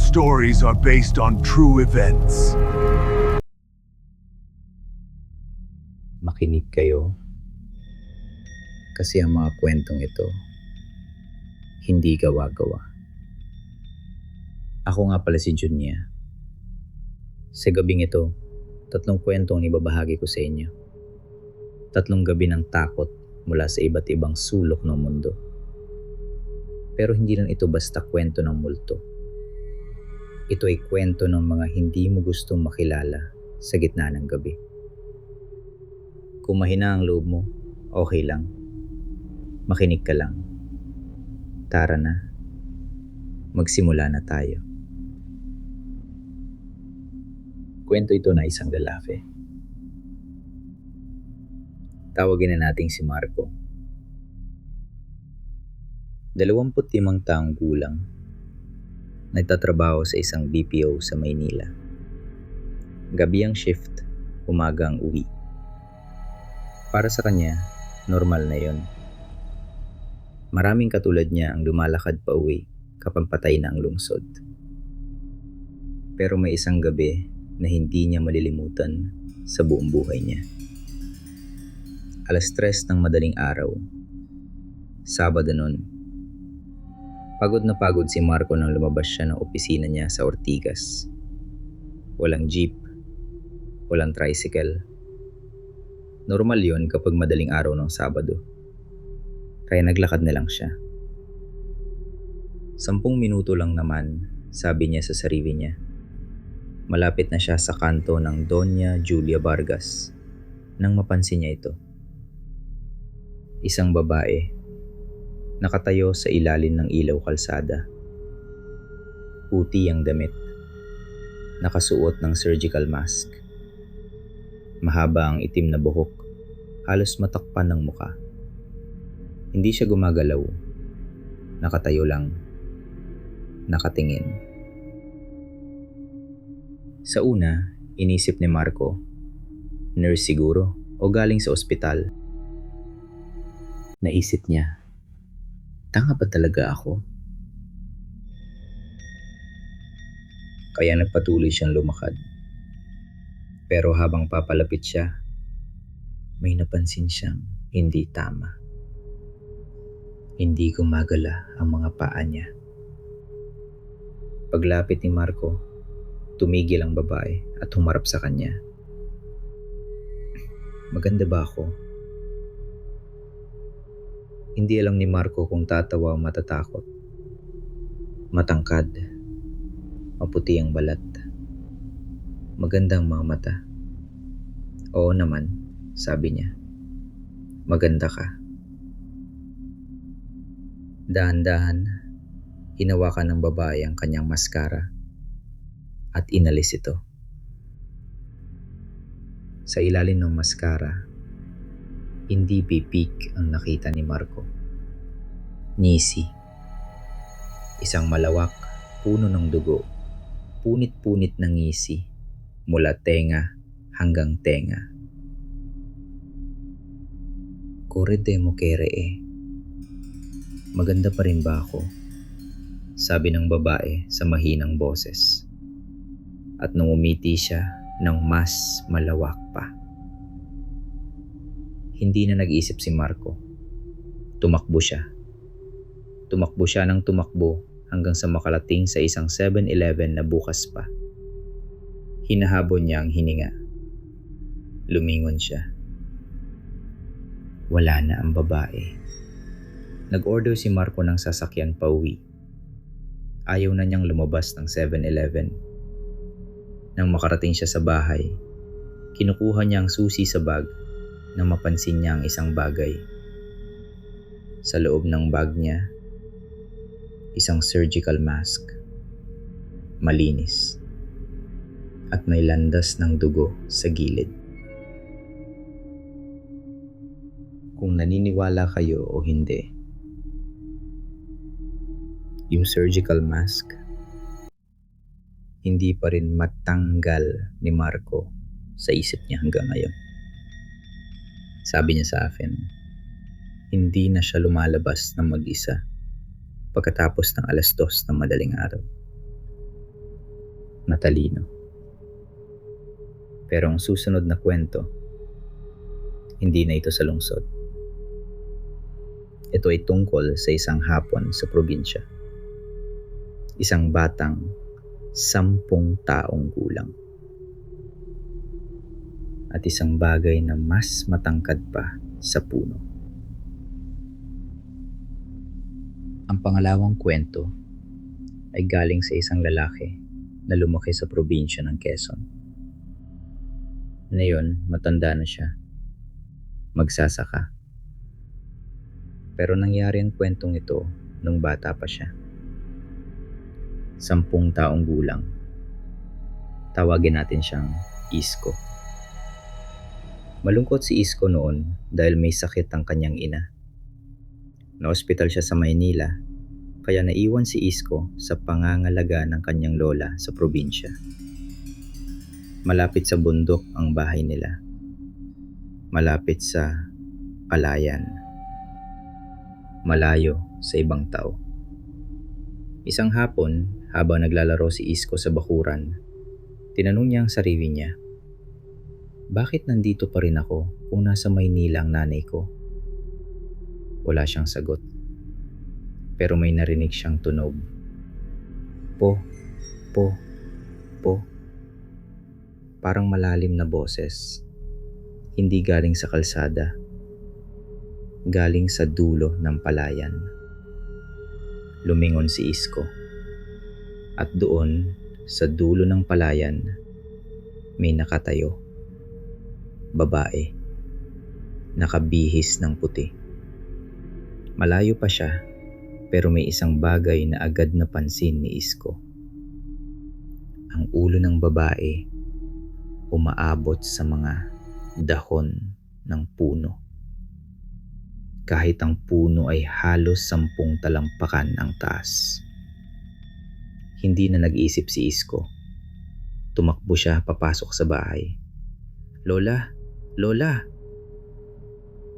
stories are based on true events. Makinig kayo kasi ang mga kwentong ito hindi gawa-gawa. Ako nga pala si Junya. Sa gabing ito, 3 kwentong ibabahagi ko sa inyo. 3 gabi ng takot mula sa iba't ibang sulok ng mundo. Pero hindi lang ito basta kwento ng multo. Ito ay kwento ng mga hindi mo gustong makilala sa gitna ng gabi. Kung mahina ang loob mo, okay lang. Makinig ka lang. Tara na. Magsimula na tayo. Kwento ito na isang lalaki. Tawagin na nating si Marco. 25 taong gulang. Nagtatrabaho sa isang BPO sa Maynila. Gabi ang shift, umaga ang uwi. Para sa kanya, normal na yon. Maraming katulad niya ang lumalakad pa uwi kapag patay na ang lungsod. Pero may isang gabi na hindi niya malilimutan sa buong buhay niya. 3:00 ng madaling araw. Sabado nun. Pagod na pagod si Marco nang lumabas siya ng opisina niya sa Ortigas. Walang jeep, walang tricycle. Normal yon kapag madaling araw ng Sabado. Kaya naglakad na lang siya. 10 minuto lang naman, sabi niya sa sarili niya. Malapit na siya sa kanto ng Doña Julia Vargas nang mapansin niya ito. Isang babae, nakatayo sa ilalim ng ilaw kalsada. Puti ang damit, nakasuot ng surgical mask. Mahaba ang itim na buhok, halos matakpan ng muka. Hindi siya gumagalaw, nakatayo lang, nakatingin. Sa una, inisip ni Marco, nurse siguro o galing sa ospital. Naisip niya, tanga ba talaga ako? Kaya nagpatuloy siyang lumakad. Pero habang papalapit siya, may napansin siyang hindi tama. Hindi gumagala ang mga paa niya. Paglapit ni Marco, tumigil ang babae at humarap sa kanya. Maganda ba ako? Hindi alam ni Marco kung tatawa o matatakot. Matangkad, maputi ang balat, magandang mga mata. Oo naman, sabi niya. Maganda ka. Dahan-dahan, hinawakan ng babae ang kanyang maskara at inalis ito. Sa ilalim ng maskara, hindi pipik ang nakita ni Marco. Ngisi. Isang malawak, puno ng dugo, punit-punit ng ngisi mula tenga hanggang tenga. Kore de mo kere eh. Maganda pa rin ba ako? Sabi ng babae sa mahinang boses. At nung umiti siya ng mas malawak pa. Hindi na nag-isip si Marco. Tumakbo siya. Tumakbo siya ng tumakbo hanggang sa makalating sa isang 7-Eleven na bukas pa. Hinahabol niya ang hininga. Lumingon siya. Wala na ang babae. Nag-order si Marco ng sasakyan pauwi. Ayaw na niyang lumabas ng 7-Eleven. Nang makarating siya sa bahay, kinukuha niya ang susi sa bag nang mapansin niya ang isang bagay. Sa loob ng bag niya, isang surgical mask. Malinis. At may landas ng dugo sa gilid. Kung naniniwala kayo o hindi, yung surgical mask hindi pa rin matanggal ni Marco sa isip niya hanggang ngayon. Sabi niya sa akin, hindi na siya lumalabas ng mag-isa pagkatapos ng 2:00 ng madaling araw. matalino. Pero ang susunod na kwento, hindi na ito sa lungsod. Ito ay tungkol sa isang hapon sa probinsya. Isang batang 10 taong gulang. At isang bagay na mas matangkad pa sa puno. Ang pangalawang kwento ay galing sa isang lalaki na lumaki sa probinsya ng Quezon. Ngayon, matanda na siya. Magsasaka. Pero nangyari ang kwentong ito nung bata pa siya. 10 taong gulang. Tawagin natin siyang Isko. Malungkot si Isko noon dahil may sakit ang kanyang ina. Na-ospital siya sa Maynila, kaya naiwan si Isko sa pangangalaga ng kanyang lola sa probinsya. Malapit sa bundok ang bahay nila. Malapit sa palayan. Malayo sa ibang tao. Isang hapon, habang naglalaro si Isko sa bakuran, tinanong niya ang sarili niya, bakit nandito pa rin ako kung nasa Maynila ang nanay ko? Wala siyang sagot. Pero may narinig siyang tunog. Po, po, po. Parang malalim na boses. Hindi galing sa kalsada. Galing sa dulo ng palayan. Lumingon si Isko. At doon, sa dulo ng palayan, may nakatayo. Babae. Nakabihis ng puti. Malayo pa siya, pero may isang bagay na agad napansin ni Isko. Ang ulo ng babae umaabot sa mga dahon ng puno. Kahit ang puno ay halos 10 talampakan ang taas. Hindi na nag-isip si Isko. Tumakbo siya papasok sa bahay. Lola! Lola!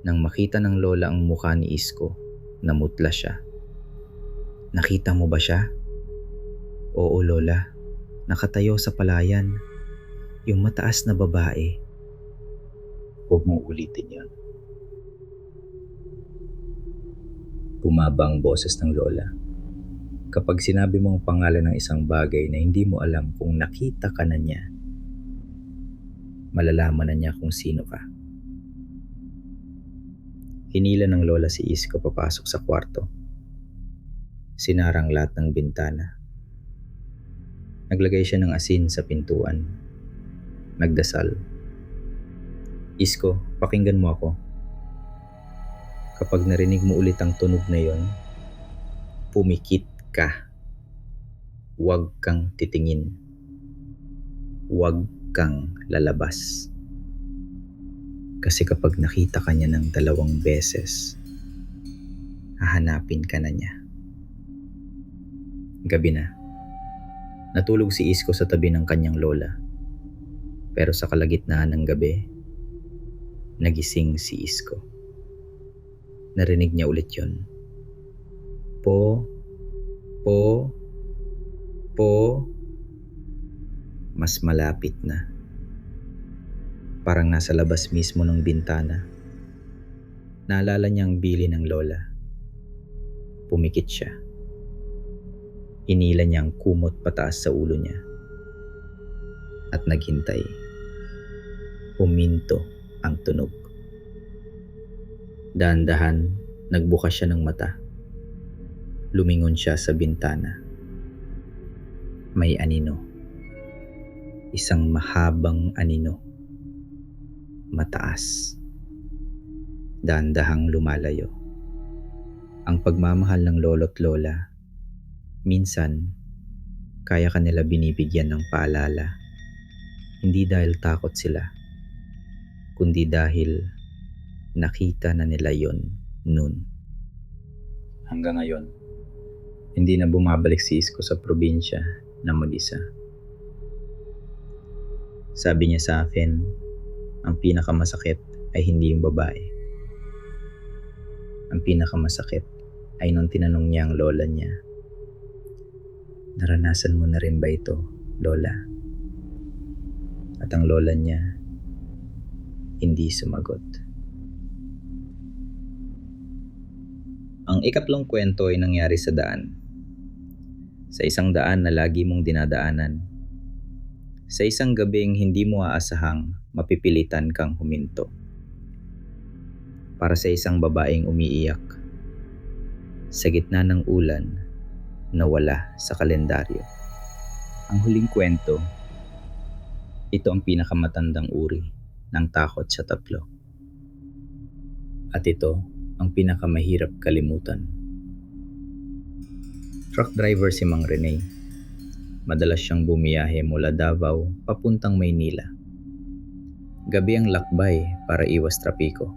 Nang makita ng lola ang mukha ni Isko, namutla siya. Nakita mo ba siya? Oo, Lola. Nakatayo sa palayan. Yung mataas na babae. Huwag mong ulitin yan. Bumaba ang boses ng lola. Kapag sinabi mo ang pangalan ng isang bagay na hindi mo alam kung nakita ka na niya, malalaman na niya kung sino ka. Hinila ng lola si Isko papasok sa kwarto. Sinarang lahat ng bintana. Naglagay siya ng asin sa pintuan. Nagdasal. Isko, pakinggan mo ako. Kapag narinig mo ulit ang tunog na yon, pumikit ka. Huwag kang titingin. Huwag kang lalabas. Kasi kapag nakita ka niya ng 2 beses, hahanapin ka na niya. Gabi na. Natulog si Isko sa tabi ng kanyang lola. Pero sa kalagitnaan ng gabi, nagising si Isko. Narinig niya ulit yon. Po, po, po. Mas malapit na. Parang nasa labas mismo ng bintana. Naalala niya ang bili ng lola. Pumikit siya. Inila niya ang kumot pataas sa ulo niya. At naghintay. Huminto ang tunog. Dahan-dahan, nagbukas siya ng mata. Lumingon siya sa bintana. May anino. Isang mahabang anino. Mataas. Dahan-dahang lumalayo. Ang pagmamahal ng lolo't lola, minsan, kaya kanila binibigyan ng paalala. Hindi dahil takot sila, kundi dahil nakita na nila yon noon. Hanggang ngayon, hindi na bumabalik si Isko sa probinsya na mag-isa. Sabi niya sa akin, ang pinakamasakit ay hindi yung babae. Ang pinakamasakit ay nung tinanong niya ang lola niya, naranasan mo na rin ba ito Lola. At ang lola niya, hindi sumagot. Ang ikatlong kwento ay nangyari sa daan. Sa isang daan na lagi mong dinadaanan. Sa isang gabing hindi mo aasahang mapipilitan kang huminto. Para sa isang babaeng umiiyak. Sa gitna ng ulan na wala sa kalendaryo. Ang huling kwento, ito ang pinakamatandang uri ng takot sa tatlo. At ito ang pinakamahirap kalimutan. Truck driver si Mang Rene. Madalas siyang bumiyahe mula Davao papuntang Maynila. Gabi ang lakbay para iwas trapiko.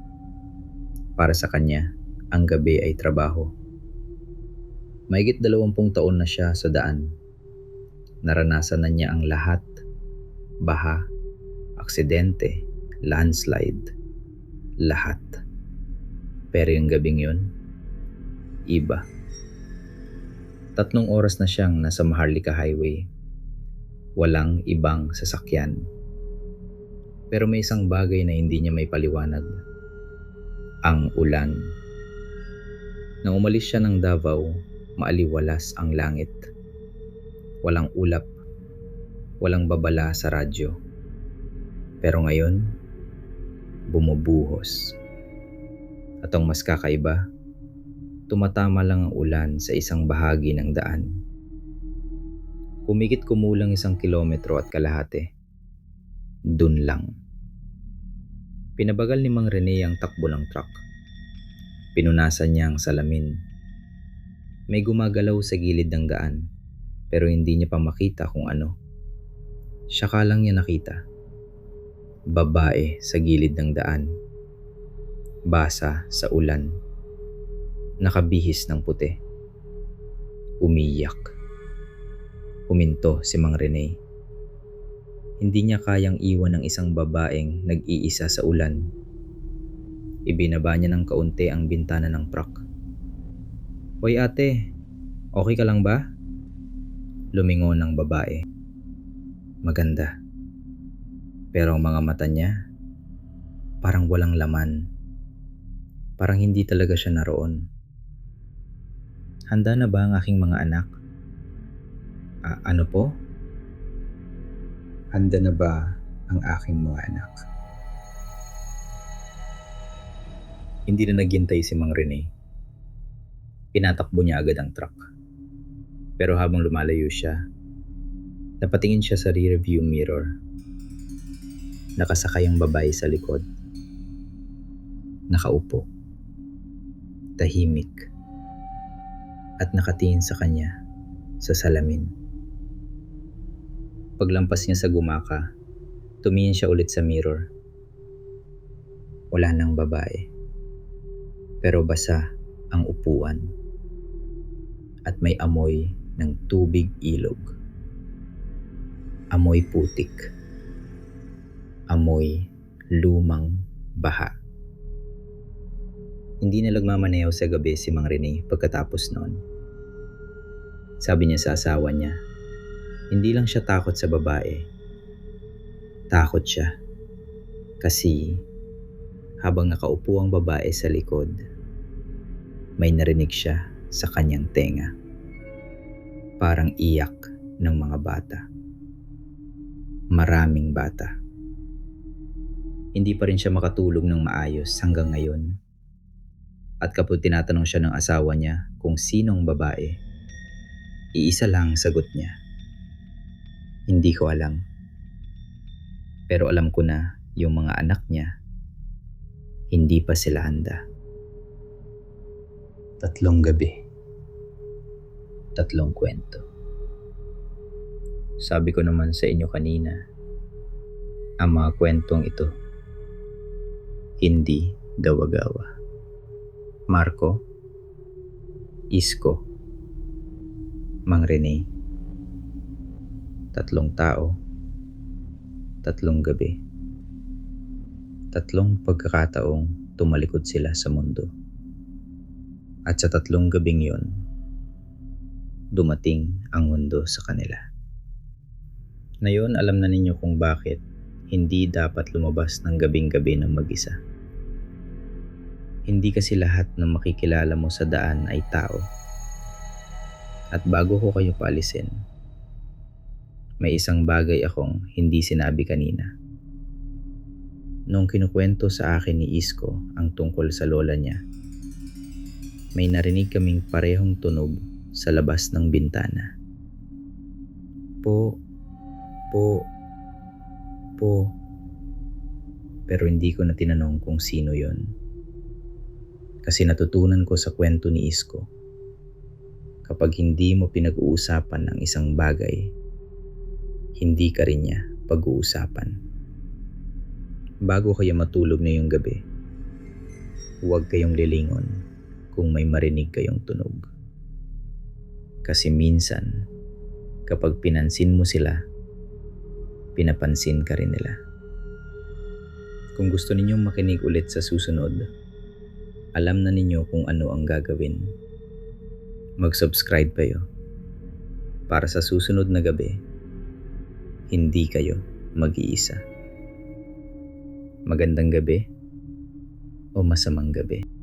Para sa kanya, ang gabi ay trabaho. Mahigit 20 taon na siya sa daan. Naranasan na niya ang lahat. Baha, aksidente, landslide, lahat. Pero yung gabing yun, iba. 3 oras na siyang nasa Maharlika Highway. Walang ibang sasakyan. Pero may isang bagay na hindi niya may paliwanag. Ang ulan. Nang umalis siya ng Davao, maaliwalas ang langit. Walang ulap. Walang babala sa radyo. Pero ngayon, bumubuhos. At ang mas kakaiba, tumatama lang ang ulan sa isang bahagi ng daan. Kumikit kumulang 1 kilometro at kalahati. Dun lang. Pinabagal ni Mang Rene ang takbo ng truck. Pinunasan niya ang salamin. May gumagalaw sa gilid ng daan, pero hindi niya pa makita kung ano. Saka lang niya nakita. Babae sa gilid ng daan. Basa sa ulan. Nakabihis ng puti. Umiyak. Huminto si Mang Rene. Hindi niya kayang iwan ng isang babaeng nag-iisa sa ulan. Ibinaba niya ng kaunti ang bintana ng truck. "Hoy ate, okay ka lang ba?" Lumingon ng babae. Maganda. Pero ang mga mata niya, parang walang laman. Parang hindi talaga siya naroon. "Handa na ba ang aking mga anak?" Ano po?" "Handa na ba ang aking mga anak?" Hindi na naghintay si Mang Rene. Pinatakbo niya agad ang truck. Pero habang lumalayo siya, napatingin siya sa rearview mirror. Nakasakay ang babae sa likod. Nakaupo. Tahimik. At nakatingin sa kanya sa salamin. Paglampas niya sa gumaka, tumingin siya ulit sa mirror. Wala nang babae. Pero basa ang upuan. At may amoy ng tubig ilog. Amoy putik. Amoy lumang baha. Hindi na nagmamaneho sa gabi si Mang Rene pagkatapos noon. Sabi niya sa asawa niya, hindi lang siya takot sa babae. Takot siya kasi habang nakaupo ang babae sa likod, may narinig siya sa kanyang tenga. Parang iyak ng mga bata. Maraming bata. Hindi pa rin siya makatulog ng maayos hanggang ngayon. At kapag tinatanong siya ng asawa niya kung sinong babae, iisa lang sagot niya. Hindi ko alam. Pero alam ko na yung mga anak niya, hindi pa sila handa. 3 gabi. 3 kwento. Sabi ko naman sa inyo kanina, ang mga kwentong ito, hindi gawa-gawa. Marco, Isko, Mang Rene. 3 tao, 3 gabi. 3 pagkakataong tumalikod sila sa mundo. At sa 3 gabing yon, dumating ang mundo sa kanila. Ngayon alam na ninyo kung bakit hindi dapat lumabas ng gabing-gabi ng mag-isa. Hindi kasi lahat ng makikilala mo sa daan ay tao. At bago ko kayo paalisin, may isang bagay akong hindi sinabi kanina. Nung kinukwento sa akin ni Isko ang tungkol sa lola niya, may narinig kaming parehong tunog sa labas ng bintana. Po, po, po. Pero hindi ko na tinanong kung sino yon. Kasi natutunan ko sa kwento ni Isko, kapag hindi mo pinag-uusapan ang isang bagay, hindi ka rin niya pag-uusapan. Bago kayo matulog ngayong gabi, huwag kayong lilingon kung may marinig kayong tunog. Kasi minsan, kapag pinansin mo sila, pinapansin ka rin nila. Kung gusto ninyong makinig ulit sa susunod, alam na ninyo kung ano ang gagawin. Mag-subscribe kayo para sa susunod na gabi, hindi kayo mag-iisa. Magandang gabi o masamang gabi.